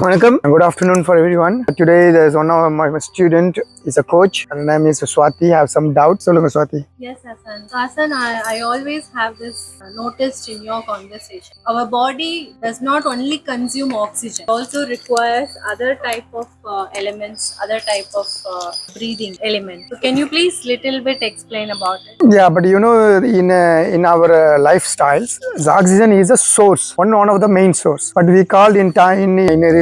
Vayukkal and good afternoon for everyone. Today there's one of my student is a coach. Her name is Swati. I have some doubts. Solunga Swati. Yes, Hassan. So, Hassan, I always have this noticed in your conversation. Our body does not only consume oxygen, it also requires other type of elements, other type of breathing elements. So, can you please little bit explain about it? Yeah, but you know, in our lifestyles, the oxygen is a source, one of the main source. But we called in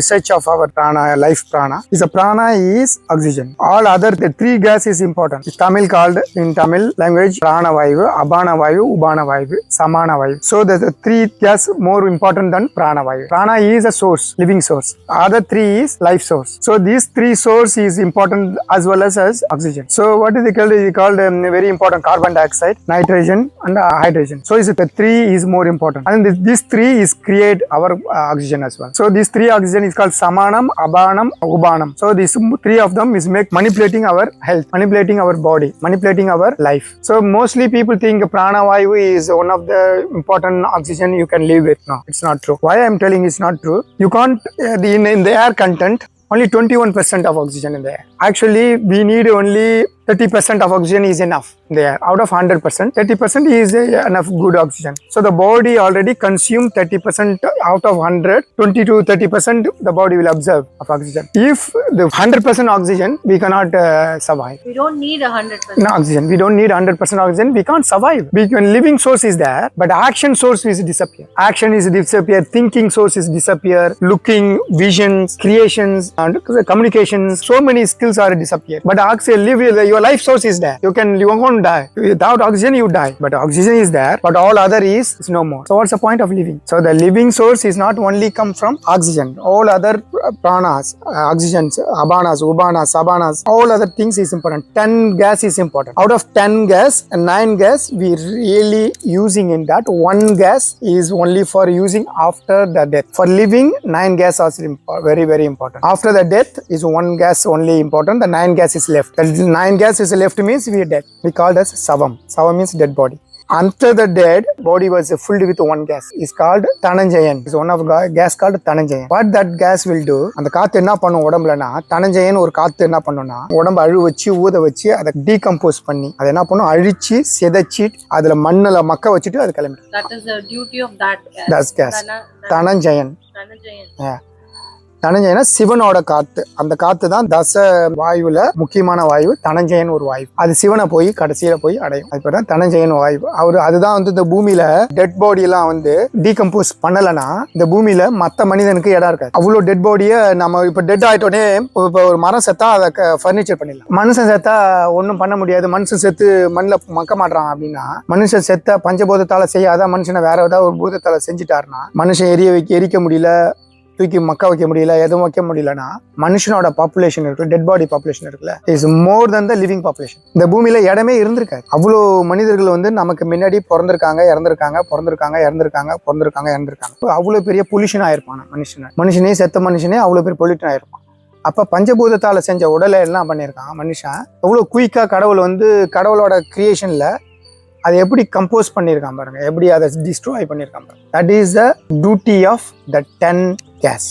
research of our prana, life prana, is a prana is oxygen. All other the three gas is important. It's Tamil called in Tamil language prana vayu, abana vayu, ubana vayu, samana vayu. So the three gas more important than prana vayu. Prana is a source, living source. Other three is life source. So these three source is important as well as oxygen. So what is it called? It is called very important carbon dioxide, nitrogen and hydrogen. So is it the three is more important, and these three is create our oxygen as well. So these three oxygen is called samanam, abanam, ubanam. So these three of them is manipulating our health, manipulating our body, manipulating our life. So mostly people think prana vayu is one of the important oxygen you can live with. No, it's not true. Why I am telling it's not true? You can't in the air content only 21% of oxygen in the air. Actually, we need only 30% of oxygen is enough there. Out of 100%, 30% is enough good oxygen. So the body already consume 30% out of 100, 20 to 30% the body will absorb of oxygen. If the 100% oxygen, we cannot survive. We don't need 100%. No oxygen. We don't need 100% oxygen. We can't survive. Living source is there, but action source is disappear. Action is disappear. Thinking source is disappear. Looking, visions, creations, and communications. So many skills are disappear. But oxygen, your life source is there. You won't die. Without oxygen, you die. But oxygen is there. But all other is no more. So what's the point of living? So the living source is not only come from oxygen. All other pranas, oxygens, abanas, ubanas, sabanas, all other things is important. 10 gas is important. Out of 10 gas and 9 gas, we really using in that. 1 gas is only for using after the death. For living, 9 gas are very, very important. After the death is 1 gas only important. The 9 gas is left. The 9 gas is left means we are dead. We call as savam. Savam means dead body. After the dead, body was filled with 1 gas. It's called Thananjayan. It's one of gas called Thananjayan. What that gas will do, and the காத்து என்ன பண்ணும் உடம்புலனா Thananjayan ஒரு காத்து என்ன பண்ணும்னா உடம்ப அழு வச்சு ஊத வச்சு அதை டீகம்போஸ் பண்ணி அதை என்ன பண்ணும் அழிச்சு செதைச்சி அதுல மண்ணுல மக்க வச்சுட்டு அது கிளம்பிடும். That is the duty of that gas. That's gas. Thananjayan. Yeah. தனஞ்சயனா சிவனோட காத்து. அந்த காத்து தான் தச வாயுல முக்கியமான வாயு. தனஞ்சயன் ஒரு வாயு. அது சிவனை போய் கடைசியில போய் அடையும். அது பேர் தான் தனஞ்சயன் வாயு. அதுதான் இந்த பூமியில டெட் பாடி எல்லாம் டீகம்போஸ் பண்ணலனா இந்த பூமியில மத்த மனிதனுக்கு இடம் இருக்காது. அவ்வளவு டெட் பாடியை நம்ம இப்ப டெட் ஆயிட்டோடனே இப்ப ஒரு மரம் செத்தா அதை பர்னிச்சர் பண்ணிடலாம். மனுஷன் செத்தா ஒன்னும் பண்ண முடியாது. மனுஷன் செத்து மண்ணில் மக்க மாட்டான் அப்படின்னா மனுஷன் செத்த பஞ்சபூதத்தால செய்யாத மனுஷனை வேற ஏதாவது ஒரு பூதத்தால செஞ்சுட்டாருன்னா மனுஷன் எரிக்க முடியல, தூக்கி மக்க வைக்க முடியல, எதுவும் வைக்க முடியலன்னா மனுஷனோட பாப்புலேஷன் இருக்கு, டெட் பாடி பாப்புலேஷன் இருக்குல்ல, is more then the living population. இந்த பூமியில இடமே இருந்திருக்காரு. அவ்வளோ மனிதர்கள் நமக்கு முன்னாடி பிறந்திருக்காங்க, இறந்திருக்காங்க, பிறந்திருக்காங்க, இறந்திருக்காங்க, பிறந்திருக்காங்க, இறந்திருக்காங்க. அவ்வளோ பெரிய பொல்யூஷன் ஆயிருப்பான் மனுஷனே செத்த மனுஷனே அவ்வளோ பெரிய பொல்யூஷன் ஆயிருப்பான். அப்ப பஞ்சபூதத்தால செஞ்ச உடலை எல்லாம் பண்ணியிருக்கான் மனுஷன். எவ்வளோ குயிக்கா கடவுள் கடவுளோட கிரியேஷன்ல அதை எப்படி கம்போஸ் பண்ணியிருக்கான் பாருங்க, எப்படி அதை டிஸ்ட்ராய் பண்ணியிருக்கான் பாருங்க. That is the duty of the 10 gas,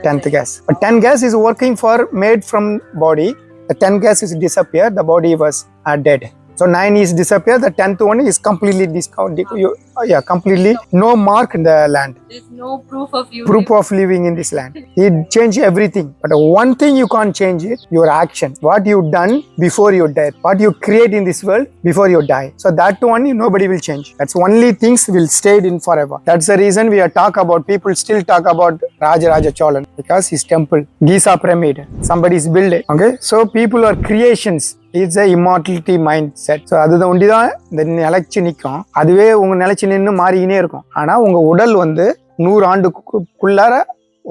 10th gas. But 10 gas is working for made from body. The 10 gas is disappear. The body was dead. So 9 is disappear. The 10th one is completely completely no mark in the land. There's no proof of living in this land. It change everything. But one thing you can't change it, your action. What you done before your death. What you create in this world before you die. So that one nobody will change. That's only things will stay in forever. That's the reason we are people still talk about Raja Cholan because his temple, Giza pyramid, somebody's built it. Okay, so people are creations. It's a immortality mindset. So அதுதான் ஒண்டிதான் இந்த நிலைச்சு நிற்கும். அதுவே உங்க நிலைச்சு நின்று மாறிக்கினே இருக்கும். ஆனா உங்க உடல் 100 ஆண்டுக்குள்ளார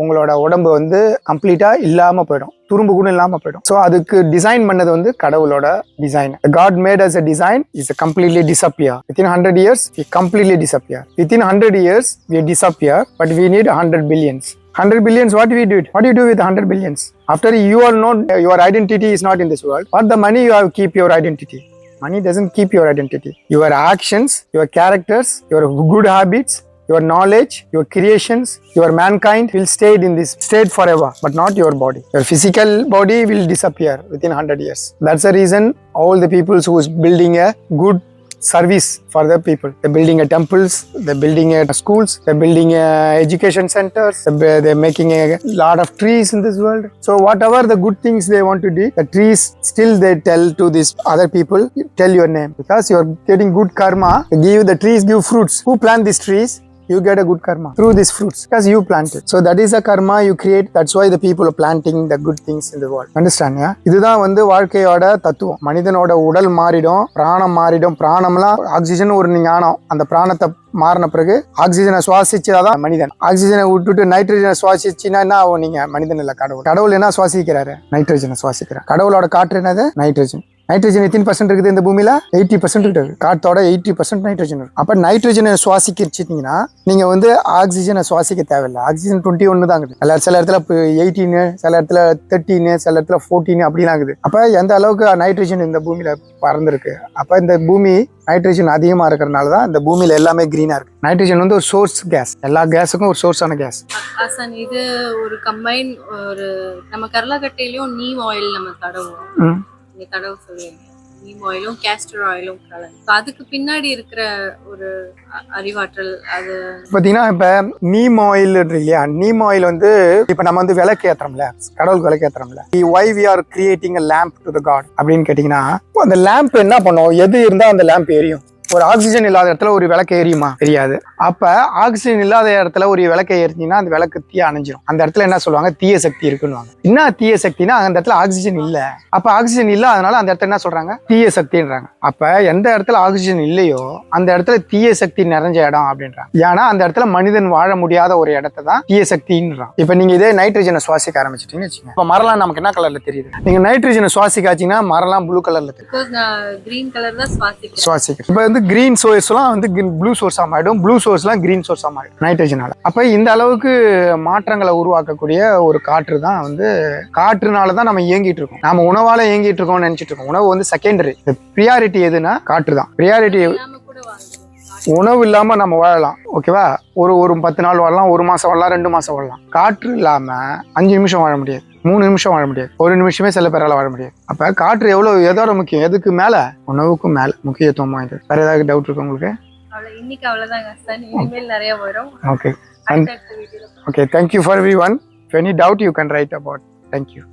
உங்களோட உடம்பு கம்ப்ளீட்டா இல்லாம போயிடும், துரும்பு கூட இல்லாம போயிடும். ஸோ அதுக்கு டிசைன் பண்ணது கடவுளோட design. God made us a design is a completely disappear. Within 100 years we completely disappear. Within 100 years we disappear, but we need 100 billions. 100 billions, what we did? What do you do with 100 billions? After you are known, your identity is not in this world. What the money you have keep your identity. Money doesn't keep your identity. Your actions, your characters, your good habits, your knowledge, your creations, your mankind will stay in this state forever, but not your body. Your physical body will disappear within 100 years. That's the reason all the people who is building a good service for the people. They're building a temples, they're building a schools, they're building a education centers, they're making a lot of trees in this world. So whatever the good things they want to do, the trees still they tell to these other people, tell your name, because you're getting good karma. The trees give fruits. Who plant these trees? You get a good karma through these fruits because you planted. So that is a karma you create. That's why the people are planting the good things in the world. Understand? Yeah. இதுதான் வந்து வாழ்க்கையோட தத்துவம். மனிதனோட உடல் மாறிடும், பிராணம் மாறிடும். பிராணம்லாம் oxygen ஒரு ஞானம். அந்த பிராணத்தை மாறின பிறகு ஆக்சிஜனை சுவாசிச்சாதான் மனிதன். ஆக்சிஜனை விட்டுட்டு நைட்ரஜனை சுவாசிச்சுன்னா என்ன ஆகும்? நீங்க மனிதன் இல்ல கடவுள். கடவுள் என்ன சுவாசிக்கிறாரு? நைட்ரஜனை சுவாசிக்கிறார். கடவுளோட காற்று என்னது? நைட்ரஜன். நைட்ரஜன் எத்தனை பர்சன்ட் இருக்குது இந்த பூமியில? 80% இருக்குது. காற்றோட 80% நைட்ரஜன் இருக்கு. அப்ப நைட்ரஜனை சுவாசிக்கிச்சிட்டீங்கன்னா நீங்க வந்து ஆக்சிஜனை சுவாசிக்க தேவையில்லை. ஆக்சிஜன் 21 தான் இருக்குது. சில இடத்துல 18, சில இடத்துல 13, சில இடத்துல 14 அப்படிலாம் இருக்குது. அப்ப எந்த அளவுக்கு நைட்ரஜன் இந்த பூமியில பறந்துருக்கு. அப்ப இந்த பூமி நைட்ரஜன் அதிகமா இருக்கிறதுனால தான் இந்த பூமியில எல்லாமே கிரீனா இருக்கு. நைட்ரஜன் வந்து ஒரு சோர்ஸ் கேஸ். எல்லா கேஸுக்கும் ஒரு சோர்ஸான கேஸ். அசன் இது ஒரு கம்பைன். ஒரு நம்ம கரலக்கட்டையிலயும் நீம் ஆயில் நம்ம தடவுவோம். தடவை சொல்லுவீங்க. நீம் ஆயிலும் கேஸ்டர் ஆயிலும் கலந்து. அதுக்கு பின்னாடி இருக்கிற ஒரு அறிவாற்றல் அது பாத்தீங்கன்னா, இப்ப நீம் ஆயில் இல்லையா? நீம் ஆயில் வந்து இப்ப நம்ம வந்து விளக்கு ஏத்துறோம்ல, கடவுளுக்கு விளக்கு ஏத்துறோம்ல. why we are creating a lamp to the god அப்படின்னு கேட்டீங்கன்னா, அந்த லேம்ப் என்ன பண்ணும்? எது இருந்தா அந்த லேம்ப் எரியும்? ஒரு ஆக்சிஜன் இல்லாத இடத்துல ஒரு விளக்கு எரியுமா? தெரியாது. அப்ப ஆக்சிஜன் இல்லாத இடத்துல ஒரு விளக்கை எரிஞ்சிங்கன்னா அந்த விளக்கு தீய அணைஞ்சிரும். அந்த இடத்துல என்ன சொல்லுவாங்க? தீய சக்தி இருக்குன்னு. என்ன தீய சக்தினா, அந்த இடத்துல ஆக்சிஜன் இல்ல. அப்ப ஆக்சிஜன் இல்ல, அதனால அந்த இடத்துல என்ன சொல்றாங்க? தீய சக்தின்றாங்க. அப்ப எந்த இடத்துல ஆக்சிஜன் இல்லையோ அந்த இடத்துல தீய சக்தி நிறைஞ்ச இடம் அப்படின்றாங்க. ஏன்னா அந்த இடத்துல மனிதன் வாழ முடியாத ஒரு இடத்தை தான் தீய சக்தின்றான். இப்ப நீங்க இதே நைட்ரஜனை சுவாசிக்க ஆரம்பிச்சிட்டீங்கன்னு வச்சுக்கோங்க. இப்ப மரலாம் நமக்கு என்ன கலர்ல தெரியுது? நீங்க நைட்ரஜனை சுவாசிக்காச்சீங்கன்னா மரலாம் ப்ளூ கலர்ல தெரியும். கிரீன் கலர் தான் சுவாசிக்கிறேன். இப்ப வந்து கிரீன் சோர்ஸ்லாம் வந்து ப்ளூ சோர்ஸா மாறிடும், ப்ளூ சோர்ஸ்லாம் கிரீன் சோர்ஸா மாறிடும் நைட்ரஜனால. அப்ப இந்த அளவுக்கு மாற்றங்களை உருவாக்கக்கூடிய ஒரு காற்று தான் வந்து, காற்றுனால தான் நம்ம இயங்கிட்டு இருக்கோம். நம்ம உணவால இயங்கிட்டு இருக்கோம்னு நினைச்சிட்டு இருக்கோம். உணவு வந்து செகண்டரி. ப்ரியாரிட்டி எதுனா காற்று தான். ப்ரியாரிட்டி உணவு இல்லாம நம்ம வாழலாம், ஓகேவா? ஒரு 10 நாள் வாழலாம், 1 மாசம் வாழலாம், 2 மாசம் வாழலாம். காற்று இல்லாம 5 நிமிஷம் வாழ முடியாது, 3 நிமிஷம் வாழ முடியாது, 1 நிமிஷமே சில பேரால வாழ முடியாது. அப்ப காற்று எவ்வளவு எதோட முக்கியம்? எதுக்கு மேல? உணவுக்கும் மேல முக்கியத்துவம் வாய்ந்தது. வேற ஏதாவது டவுட் இருக்கு உங்களுக்கு? இன்னைக்கு அவ்வளவுதாங்க சார். இனிமேல் நிறைய வரும். Okay, thank you for everyone. If any doubt you can write about. Thank you.